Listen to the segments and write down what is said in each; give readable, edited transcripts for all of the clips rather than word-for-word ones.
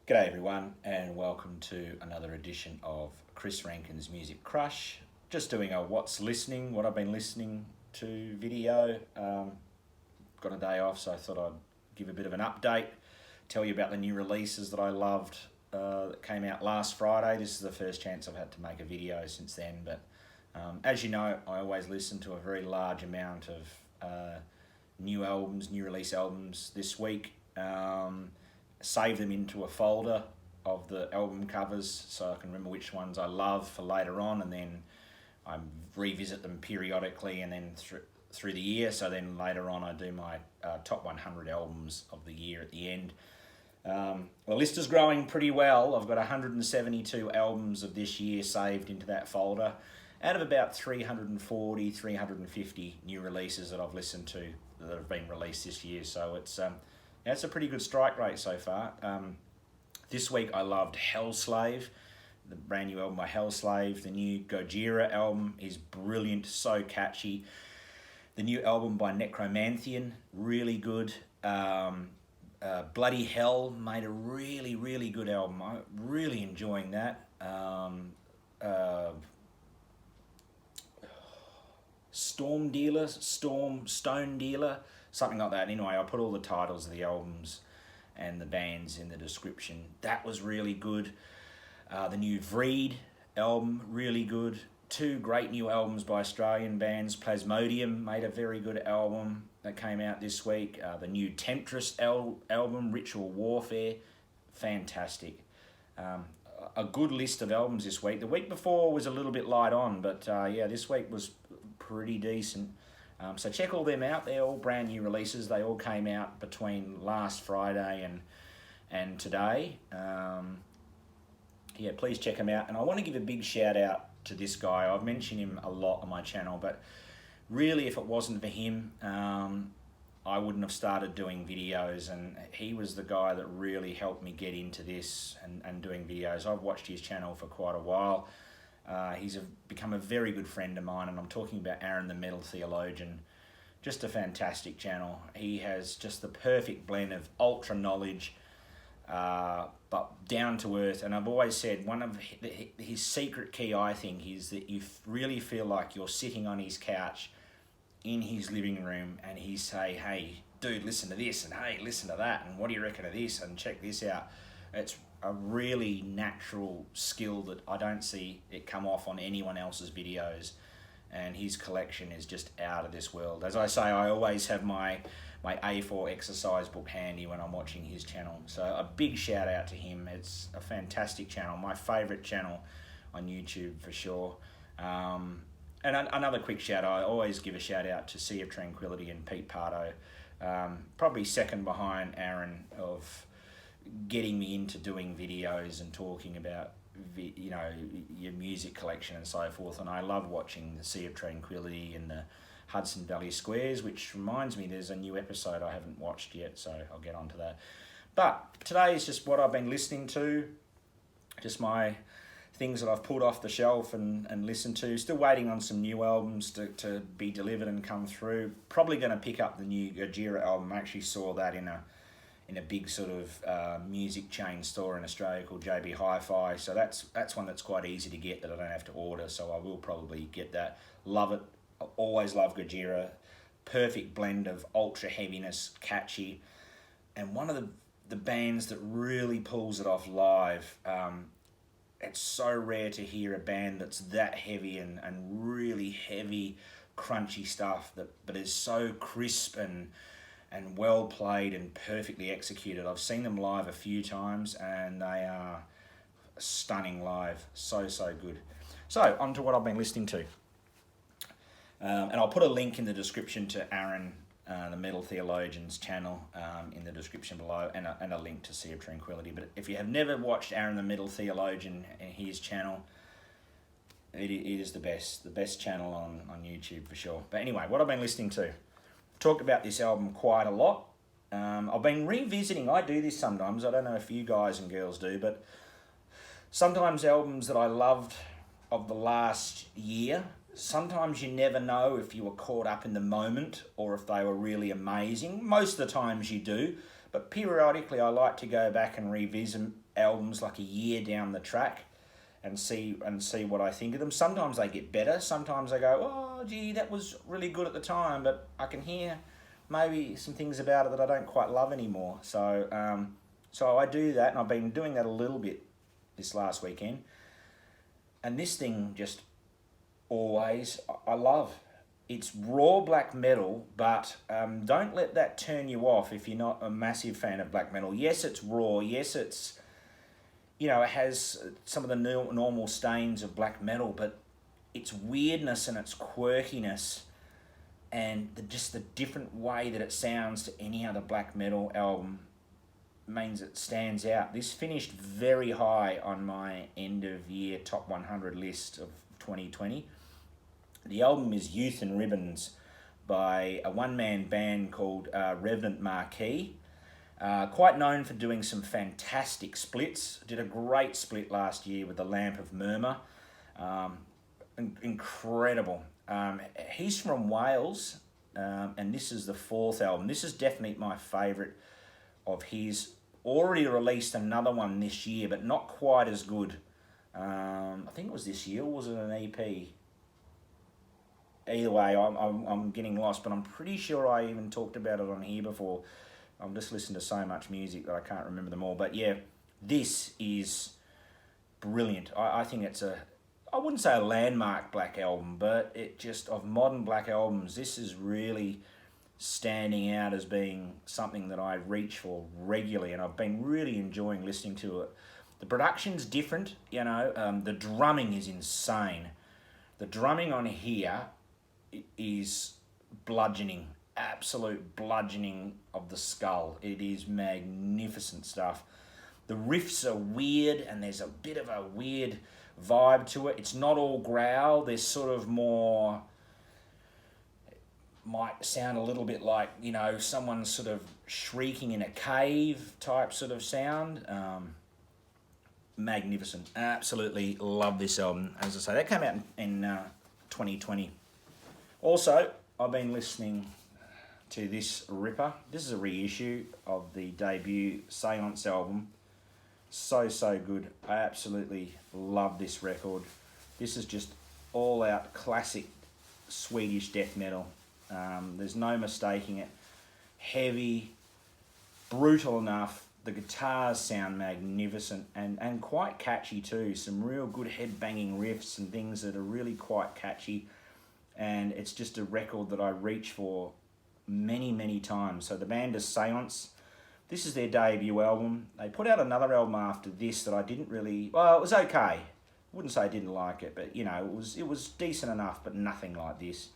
G'day everyone and welcome to another edition of Chris Rankin's Music Crush. Just doing a what I've been listening to video. Got a day off, so I thought I'd give a bit of an update, tell you about the new releases that I loved that came out last Friday. This is the first chance I've had to make a video since then, but as you know, I always listen to a very large amount of new release albums this week. Save them into a folder of the album covers so I can remember which ones I love for later on, and then I revisit them periodically and then through the year. So then later on I do my top 100 albums of the year at the end. The list is growing pretty well. I've got 172 albums of this year saved into that folder out of about 340, 350 new releases that I've listened to that have been released this year. So it's a pretty good strike rate so far. This week I loved Helslave, the brand new album by Helslave. The new Gojira album is brilliant, so catchy. The new album by Nekromantheon, really good. Bloody Hell made a really, really good album. I'm really enjoying that. Stone Dealer, something like that. Anyway, I put all the titles of the albums and the bands in the description. That was really good. The new Vreid album, really good. Two great new albums by Australian bands. Plasmodium made a very good album that came out this week. The new Temtris album, Ritual Warfare, fantastic. A good list of albums this week. The week before was a little bit light on, but yeah, this week was pretty decent. So check all them out. They're all brand new releases. They all came out between last Friday and today. Yeah, please check them out. And I want to give a big shout out to this guy. I've mentioned him a lot on my channel, but really if it wasn't for him, I wouldn't have started doing videos, and he was the guy that really helped me get into this and doing videos. I've watched his channel for quite a while. He's become a very good friend of mine, and I'm talking about Aaron the Metal Theologian. Just a fantastic channel. He has just the perfect blend of ultra knowledge, but down to earth. And I've always said one of his secret key, I think, is that you really feel like you're sitting on his couch in his living room, and he say, "Hey, dude, listen to this," and "Hey, listen to that," and "What do you reckon of this?" and "Check this out." It's a really natural skill that I don't see it come off on anyone else's videos, and his collection is just out of this world. As I say, I always have my A4 exercise book handy when I'm watching his channel, so a big shout out to him. It's a fantastic channel, my favourite channel on YouTube for sure. And another quick shout out, I always give a shout out to Sea of Tranquility and Pete Pardo, probably second behind Aaron of getting me into doing videos and talking about your music collection and so forth. And I love watching the Sea of Tranquility and the Hudson Valley Squares, which reminds me there's a new episode I haven't watched yet, so I'll get onto that. But today is just what I've been listening to, just my things that I've pulled off the shelf and listened to. Still waiting on some new albums to be delivered and come through. Probably going to pick up the new Gojira album. I actually saw that in a big sort of music chain store in Australia called JB Hi-Fi. So that's one that's quite easy to get that I don't have to order. So I will probably get that. Love it. I always love Gojira. Perfect blend of ultra heaviness, catchy, and one of the bands that really pulls it off live. It's so rare to hear a band that's that heavy and really heavy, crunchy stuff but is so crisp and well played and perfectly executed. I've seen them live a few times and they are stunning live. So good. So on to what I've been listening to. And I'll put a link in the description to Aaron, the Metal Theologian's channel, in the description below, and a link to Sea of Tranquility. But if you have never watched Aaron the Metal Theologian and his channel, it is the best channel on YouTube for sure. But anyway, what I've been listening to. Talked about this album quite a lot. I've been revisiting. I do this sometimes. I don't know if you guys and girls do, but sometimes albums that I loved of the last year sometimes you never know if you were caught up in the moment or if they were really amazing. Most of the times you do, but periodically I like to go back and revisit albums like a year down the track and see what I think of them. Sometimes they get better. Sometimes I go, oh, gee, that was really good at the time, but I can hear maybe some things about it that I don't quite love anymore. So, so I do that, and I've been doing that a little bit this last weekend. And this thing just always, I love. It's raw black metal, but don't let that turn you off if you're not a massive fan of black metal. Yes, it's raw. Yes, it's, you know, it has some of the normal stains of black metal, but its weirdness and its quirkiness and just the different way that it sounds to any other black metal album means it stands out. This finished very high on my end of year top 100 list of 2020. The album is Youth and Ribbons by a one-man band called Revenant Marquee. Quite known for doing some fantastic splits. Did a great split last year with the Lamp of Murmur. Incredible. He's from Wales, and this is the 4th album. This is definitely my favourite of his. Already released another one this year, but not quite as good. I think it was this year, or was it an EP? Either way, I'm getting lost, but I'm pretty sure I even talked about it on here before. I'm just listening to so much music that I can't remember them all. But yeah, this is brilliant. I think it's I wouldn't say a landmark black album, but it just, of modern black albums, this is really standing out as being something that I reach for regularly, and I've been really enjoying listening to it. The production's different, you know, the drumming is insane. The drumming on here is bludgeoning, absolute bludgeoning of the skull. It is magnificent stuff. The riffs are weird, and there's a bit of a weird vibe to it. It's not all growl. There's sort of more, might sound a little bit like, you know, someone sort of shrieking in a cave type sort of sound. Magnificent. Absolutely love this album. As I say, that came out in 2020. Also, I've been listening to this ripper. This is a reissue of the debut Seance album. So good. I absolutely love this record. This is just all out classic Swedish death metal. There's no mistaking it. Heavy, brutal enough. The guitars sound magnificent and quite catchy too. Some real good head-banging riffs and things that are really quite catchy. And it's just a record that I reach for many times. So the band is Seance. This is their debut album. They put out another album after this that I didn't really... Well, it was okay. I wouldn't say I didn't like it, but, you know, it was decent enough, but nothing like this.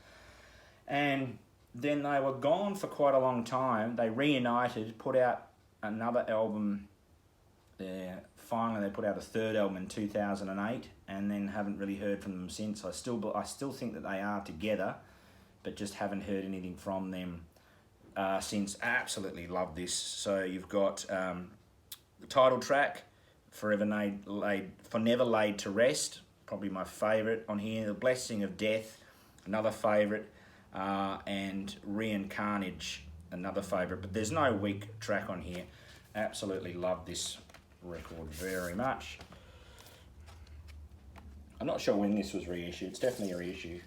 And then they were gone for quite a long time. They reunited, put out another album. Finally, they put out a 3rd album in 2008, and then haven't really heard from them since. I still think that they are together, but just haven't heard anything from them since. Absolutely love this. So you've got the title track, Forever Laid to Rest, probably my favourite on here. The Blessing of Death, another favourite, and Reincarnage, another favourite. But there's no weak track on here. Absolutely love this record very much. I'm not sure when this was reissued. It's definitely a reissue.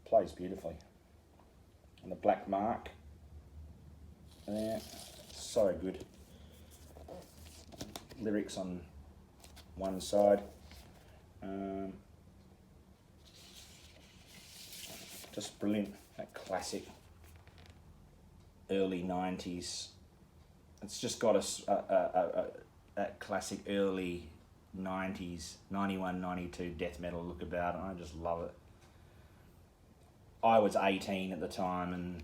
Plays beautifully. And the black mark. Yeah, so good. Lyrics on one side. Just brilliant. That classic early 90s. It's just got that classic early 90s, 91, 92 death metal look about it. I just love it. I was 18 at the time, and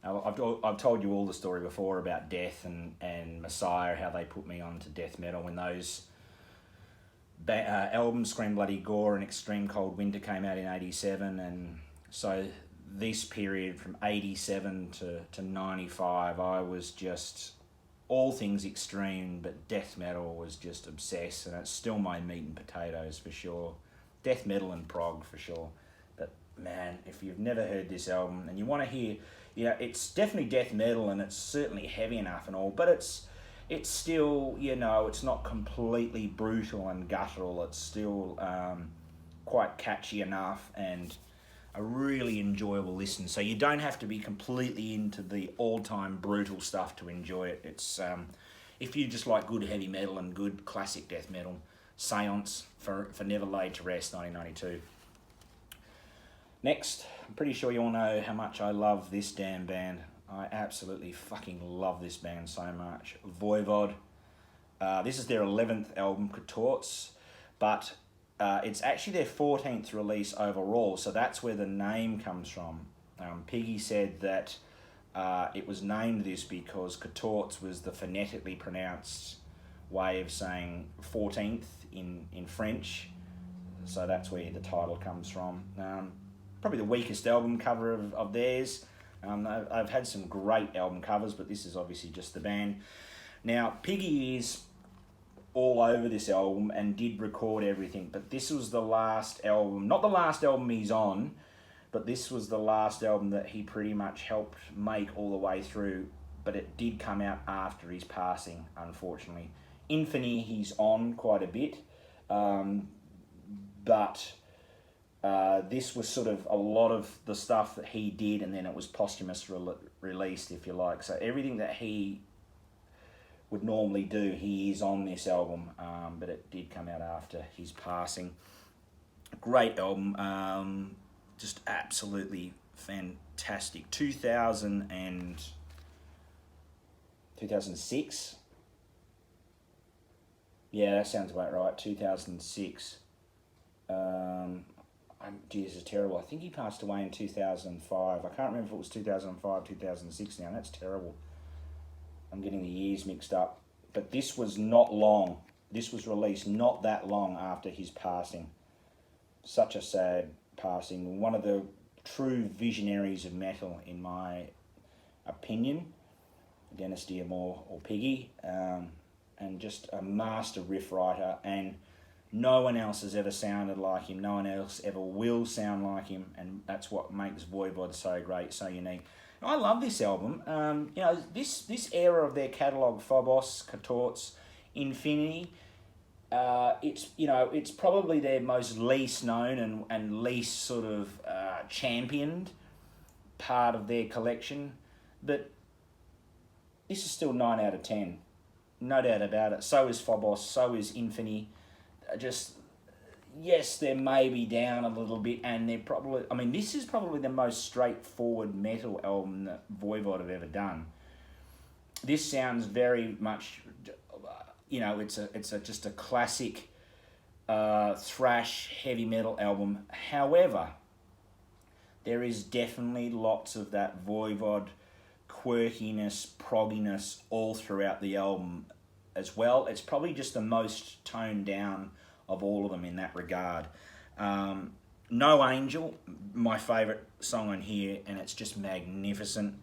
I've told you all the story before about Death and Messiah, how they put me on to death metal when those albums, Scream Bloody Gore and Extreme Cold Winter, came out in 87, and so this period from 87 to 95, I was just all things extreme, but death metal was just obsessed, and it's still my meat and potatoes for sure. Death metal and prog for sure. man, if you've never heard this album and you want to hear, yeah, it's definitely death metal and it's certainly heavy enough and all, but it's still, you know, it's not completely brutal and guttural. It's still quite catchy enough and a really enjoyable listen. So you don't have to be completely into the all-time brutal stuff to enjoy it. It's if you just like good heavy metal and good classic death metal, Seance for Never Laid to Rest, 1992. Next, I'm pretty sure you all know how much I love this damn band. I absolutely fucking love this band so much. Voivod. This is their 11th album, Contorts, but it's actually their 14th release overall, so that's where the name comes from. Piggy said that it was named this because Contorts was the phonetically pronounced way of saying 14th in French, so that's where the title comes from. Probably the weakest album cover of theirs. I've had some great album covers, but this is obviously just the band. Now, Piggy is all over this album and did record everything, but this was the last album, not the last album he's on, but this was the last album that he pretty much helped make all the way through, but it did come out after his passing, unfortunately. Infamy he's on quite a bit, but this was sort of a lot of the stuff that he did, and then it was posthumous released, if you like. So everything that he would normally do, he is on this album, but it did come out after his passing. Great album, just absolutely fantastic. 2006. Yeah, that sounds about right. 2006. This is terrible. I think he passed away in 2005. I can't remember if it was 2005, 2006 now. That's terrible. I'm getting the years mixed up. But this was not long. This was released not that long after his passing. Such a sad passing. One of the true visionaries of metal, in my opinion. Dennis Dearmore or Piggy. And just a master riff writer. And no one else has ever sounded like him. No one else ever will sound like him. And that's what makes Voivod so great, so unique. I love this album. You know, this era of their catalogue, Phobos, Contorts, Infinity, it's probably their most least known and least sort of championed part of their collection. But this is still 9 out of 10. No doubt about it. So is Phobos, so is Infinity. Just, yes, they're maybe down a little bit, and they're probably, I mean, this is probably the most straightforward metal album that Voivod have ever done. This sounds very much, you know, it's just a classic thrash heavy metal album. However, there is definitely lots of that Voivod quirkiness, progginess all throughout the album as well. It's probably just the most toned down of all of them in that regard. No Angel, my favourite song on here, and it's just magnificent.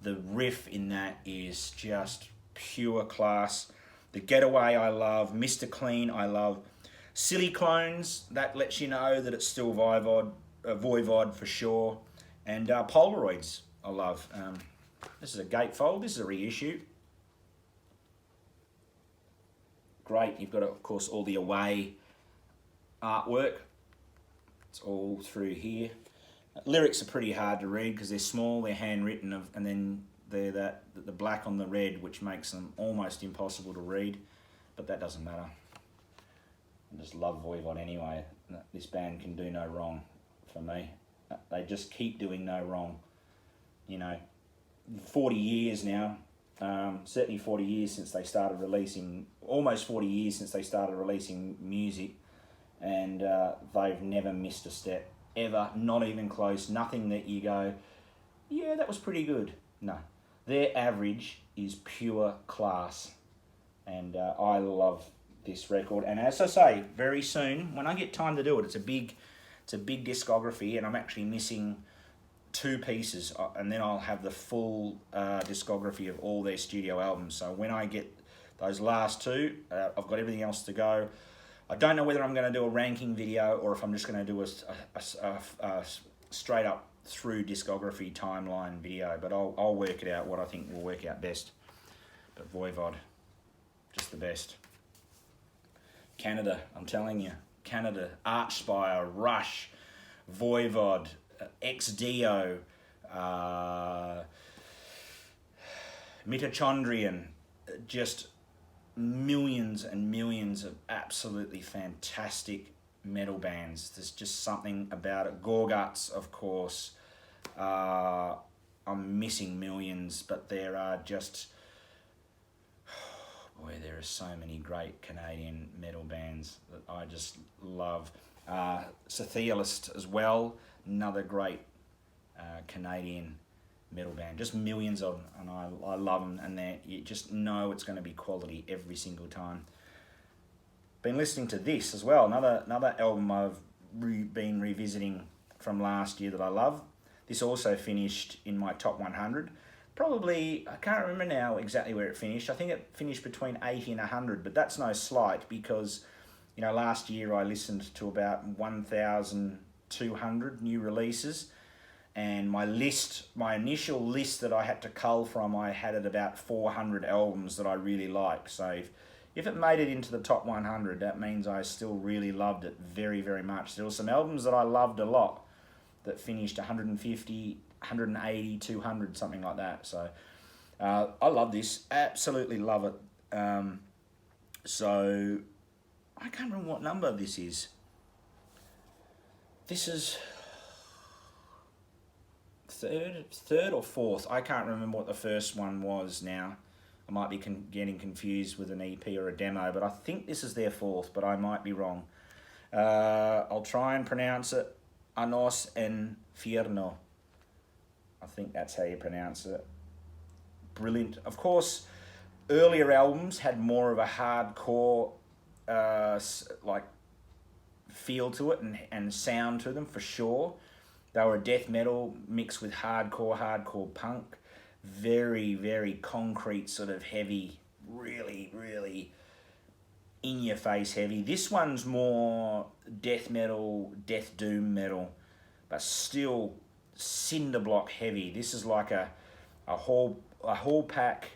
The riff in that is just pure class. The Getaway I love, Mr. Clean I love. Silly Clones, that lets you know that it's still Voivod for sure. And Polaroids I love. This is a gatefold, this is a reissue. Great, you've got, of course, all the Away artwork. It's all through here. Lyrics are pretty hard to read because they're small, they're handwritten, and then they're the black on the red, which makes them almost impossible to read, but that doesn't matter. I just love Voivod anyway. This band can do no wrong for me. They just keep doing no wrong. You know, 40 years now. Certainly 40 years since they started releasing, almost 40 years since they started releasing music, and they've never missed a step, ever, not even close, nothing that you go, yeah, that was pretty good. No, their average is pure class, and I love this record, and as I say, very soon, when I get time to do it, it's a big discography, and I'm actually missing 2 pieces, and then I'll have the full discography of all their studio albums. So when I get those last 2, I've got everything else to go. I don't know whether I'm going to do a ranking video or if I'm just going to do straight up through discography timeline video, but I'll work it out what I think will work out best. But Voivod, just the best. Canada, I'm telling you, Canada, Archspire, Rush, Voivod, Ex-Dio, Mitochondrion, just millions and millions of absolutely fantastic metal bands. There's just something about it. Gorguts, of course. I'm missing millions, but there are just... Boy, there are so many great Canadian metal bands that I just love. Theolist as well, another great Canadian metal band. Just millions of them, and I love them, and you just know it's going to be quality every single time. Been listening to this as well, another album I've been revisiting from last year that I love. This also finished in my top 100. Probably, I can't remember now exactly where it finished. I think it finished between 80 and 100, but that's no slight because, you know, last year I listened to about 1,200 new releases, and my initial list that I had to cull from, I had at about 400 albums that I really liked. So if it made it into the top 100, that means I still really loved it very, very much. There were some albums that I loved a lot that finished 150, 180, 200, something like that. So I love this, absolutely love it. So I can't remember what number this is. This is third or fourth. I can't remember what the first one was now. I might be getting confused with an EP or a demo, but I think this is their fourth, but I might be wrong. I'll try and pronounce it. Anos en Fierno. I think that's how you pronounce it. Brilliant. Of course, earlier albums had more of a hardcore like feel to it and sound to them for sure. They were death metal mixed with hardcore punk. Very, very concrete, sort of heavy, really, really in-your-face heavy. This one's more death metal, death doom metal, but still cinder block heavy. This is like a haul pack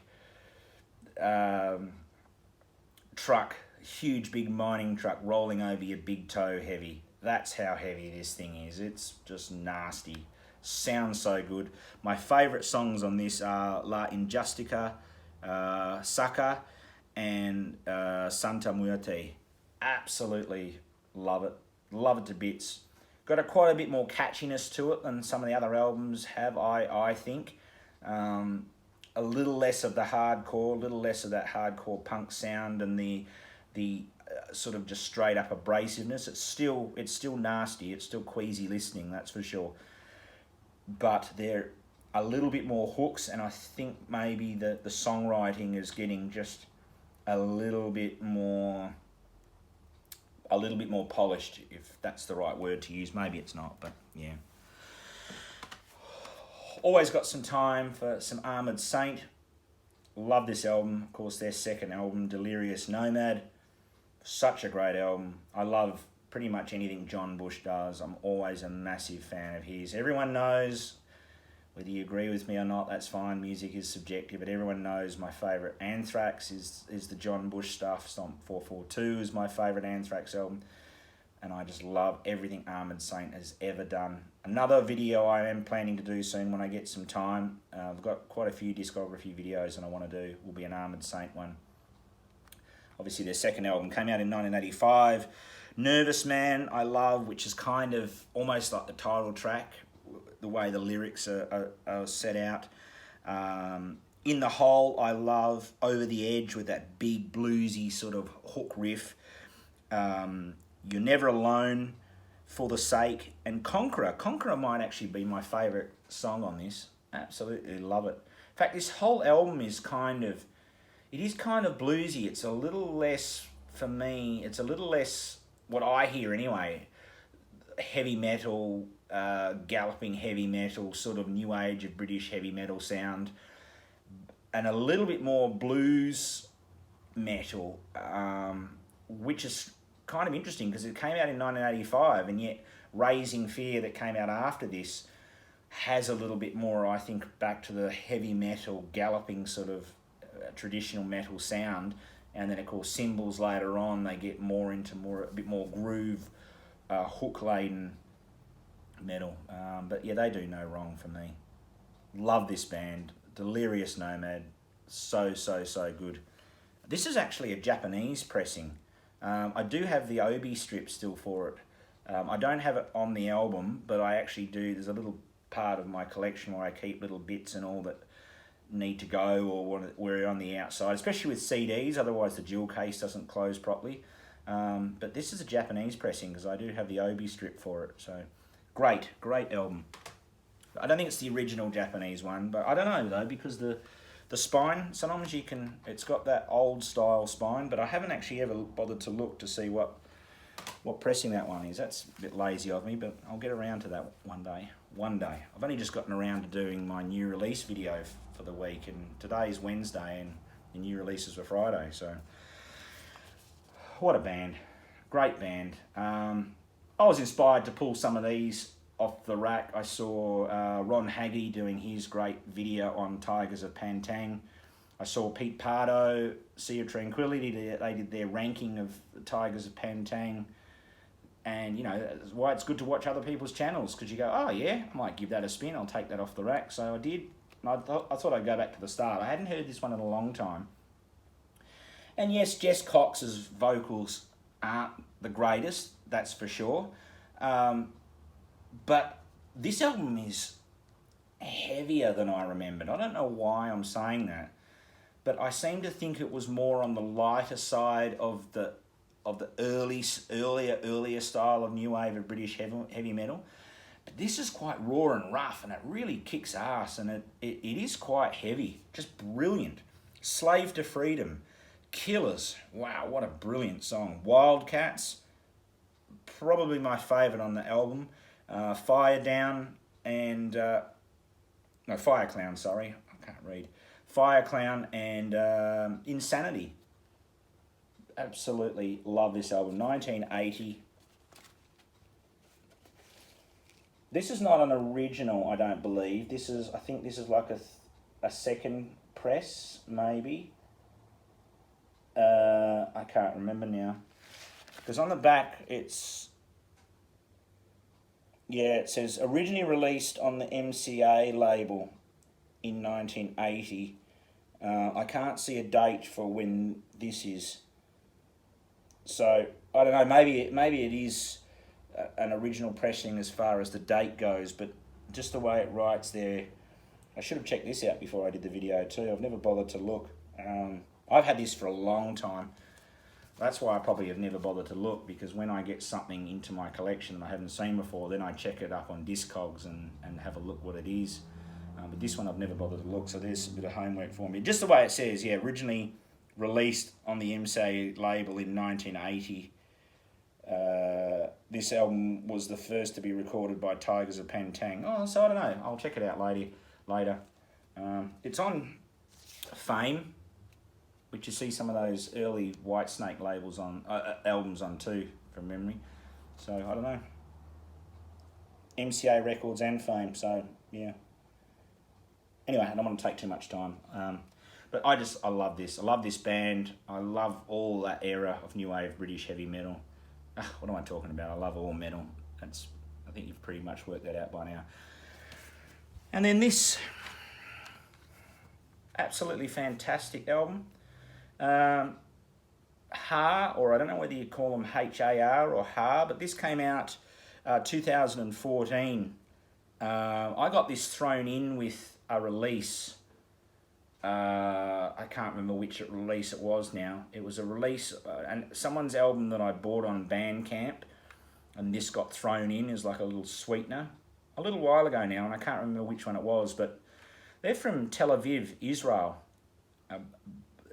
truck, huge big mining truck rolling over your big toe heavy. That's how heavy this thing is. It's just nasty. Sounds so good. My favourite songs on this are La Injustica, Saka, and Santa Muerte. Absolutely love it. Love it to bits. Got quite a bit more catchiness to it than some of the other albums have, I think. A little less of the hardcore, a little less of that hardcore punk sound and the sort of just straight up abrasiveness. It's still nasty. It's still queasy listening, that's for sure. But they're a little bit more hooks, and I think maybe the songwriting is getting just a little bit more polished, if that's the right word to use. Maybe it's not, but yeah. Always got some time for some Armoured Saint. Love this album. Of course, their second album, Delirious Nomad. Such a great album. I love pretty much anything John Bush does. I'm always a massive fan of his. Everyone knows, whether you agree with me or not, that's fine. Music is subjective, but everyone knows my favourite Anthrax is the John Bush stuff. Stomp 442 is my favourite Anthrax album. And I just love everything Armoured Saint has ever done. Another video I am planning to do soon when I get some time. I've got quite a few discography videos and I want to do. Will be an Armoured Saint one. Obviously their second album came out in 1985. Nervous Man I love, which is kind of almost like the title track, the way the lyrics are set out. In the Hole I love. Over the Edge with that big bluesy sort of hook riff. You're Never Alone, For the Sake, and Conqueror. Conqueror might actually be my favourite song on this. Absolutely love it. In fact, this whole album is kind of bluesy. It's a little less, for me, it's a little less, what I hear anyway, heavy metal, galloping heavy metal, sort of new age of British heavy metal sound, and a little bit more blues metal, which is kind of interesting because it came out in 1985, and yet Raising Fear that came out after this has a little bit more, I think, back to the heavy metal, galloping sort of traditional metal sound. And then, of course, Symbols later on, they get more into a bit more groove, hook-laden metal. But yeah, they do no wrong for me. Love this band. Delirious Nomad. So good. This is actually a Japanese pressing. I do have the Obi strip still for it. I don't have it on the album, but I actually do. There's a little part of my collection where I keep little bits and all that need to go or where on the outside, especially with CDs, otherwise the jewel case doesn't close properly. But this is a Japanese pressing because I do have the Obi strip for it. So great album. I don't think it's the original Japanese one, but I don't know though, because the spine, sometimes it's got that old style spine, but I haven't actually ever bothered to look to see what pressing that one is. That's a bit lazy of me, but I'll get around to that one day. I've only just gotten around to doing my new release video for the week, and today's Wednesday and the new releases were Friday, so what a band. Great band. I was inspired to pull some of these off the rack. I saw Ron Haggy doing his great video on Tigers of Pantang. I saw Pete Pardo, Sea of Tranquility. They did their ranking of the Tigers of Pantang. And, you know, that's why it's good to watch other people's channels, because you go, oh, yeah, I might give that a spin. I'll take that off the rack. So I did. And I thought I'd go back to the start. I hadn't heard this one in a long time. And, yes, Jess Cox's vocals aren't the greatest, that's for sure. But this album is heavier than I remembered. I don't know why I'm saying that, but I seem to think it was more on the lighter side of the earlier style of new wave of British heavy metal. But this is quite raw and rough, and it really kicks ass, and it is quite heavy. Just brilliant. Slave to Freedom, Killers. Wow, what a brilliant song. Wildcats, probably my favourite on the album. Fire Down and Fire Clown, sorry, I can't read. Fire Clown and Insanity. Absolutely love this album. 1980. This is not an original, I don't believe. I think this is like a second press, maybe. I can't remember now. Because on the back it says originally released on the MCA label in 1980. I can't see a date for when this is. So, I don't know, maybe it is an original pressing as far as the date goes, but just the way it writes there, I should have checked this out before I did the video too. I've never bothered to look. I've had this for a long time. That's why I probably have never bothered to look, because when I get something into my collection that I haven't seen before, then I check it up on Discogs and have a look what it is. But this one I've never bothered to look, so there's a bit of homework for me. Just the way it says, yeah, originally released on the MCA label in 1980. This album was the first to be recorded by Tigers of Pantang. Oh, so I don't know. I'll check it out later. It's on Fame, which you see some of those early Whitesnake labels on albums on too, from memory. So I don't know. MCA Records and Fame. So yeah. Anyway, I don't want to take too much time. But I love this. I love this band. I love all that era of new wave British heavy metal. What am I talking about? I love all metal. I think you've pretty much worked that out by now. And then this absolutely fantastic album. Ha, or I don't know whether you call them H-A-R or Ha, but this came out 2014. I got this thrown in with a release. I can't remember which release it was now. It was a release, and someone's album that I bought on Bandcamp, and this got thrown in as like a little sweetener a little while ago now, and I can't remember which one it was, but they're from Tel Aviv, Israel.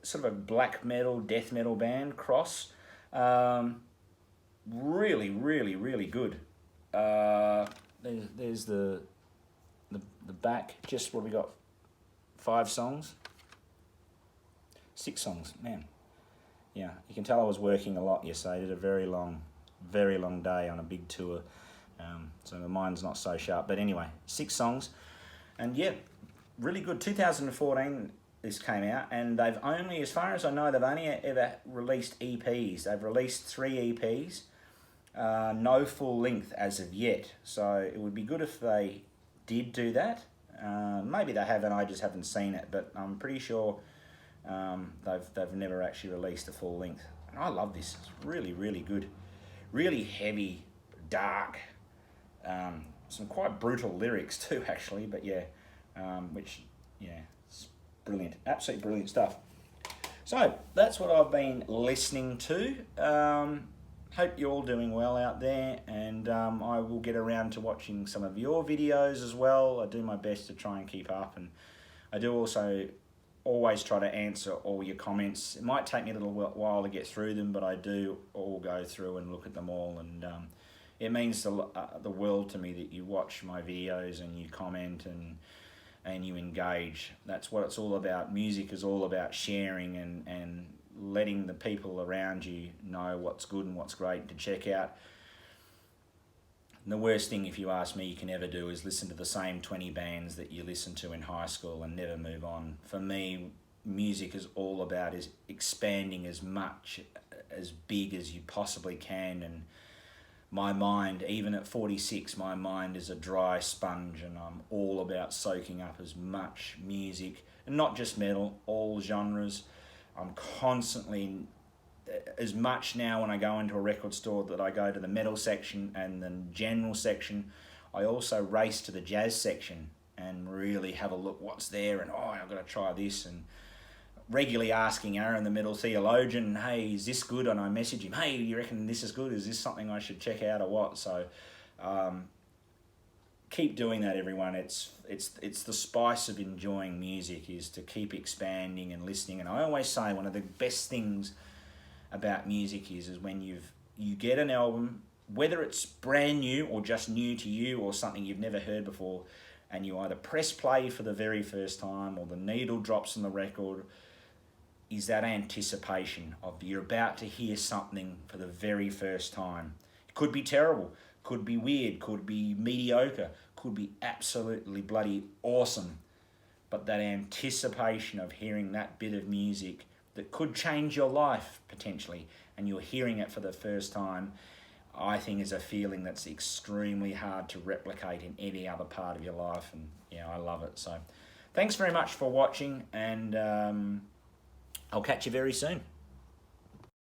Sort of a black metal, death metal band, cross. Really, really, really good. There's the back. Just what we got. 5 songs. 6 songs, man. Yeah, you can tell I was working a lot yesterday. I did a very long day on a big tour. So my mind's not so sharp. But anyway, 6 songs. And yeah, really good. 2014 this came out, and they've only, as far as I know, they've only ever released EPs. They've released 3 EPs, no full length as of yet. So it would be good if they did do that. Maybe they have and I just haven't seen it, but I'm pretty sure they've never actually released a full length. And I love this. It's really, really good. Really heavy, dark, some quite brutal lyrics too, actually, but yeah, which, yeah, it's brilliant. Absolutely brilliant stuff. So that's what I've been listening to. Hope you're all doing well out there, and I will get around to watching some of your videos as well. I do my best to try and keep up, and I do also always try to answer all your comments. It might take me a little while to get through them, but I do all go through and look at them all, and it means the world to me that you watch my videos and you comment and you engage. That's what it's all about. Music is all about sharing and letting the people around you know what's good and what's great to check out. And the worst thing, if you ask me, you can ever do is listen to the same 20 bands that you listened to in high school and never move on. For me, music is all about is expanding as much, as big as you possibly can. And my mind, even at 46, my mind is a dry sponge, and I'm all about soaking up as much music, and not just metal, all genres. I'm constantly, as much now when I go into a record store that I go to the metal section and the general section, I also race to the jazz section and really have a look what's there, and I've got to try this, and regularly asking Aaron, the metal theologian, hey, is this good? And I message him, hey, you reckon this is good? Is this something I should check out or what? So keep doing that, everyone. It's the spice of enjoying music, is to keep expanding and listening. And I always say one of the best things about music is when you get an album, whether it's brand new or just new to you or something you've never heard before, and you either press play for the very first time or the needle drops on the record, is that anticipation of you're about to hear something for the very first time. It could be terrible, could be weird, could be mediocre, could be absolutely bloody awesome, but that anticipation of hearing that bit of music that could change your life potentially, and you're hearing it for the first time, I think is a feeling that's extremely hard to replicate in any other part of your life. And yeah, I love it. So thanks very much for watching, and I'll catch you very soon.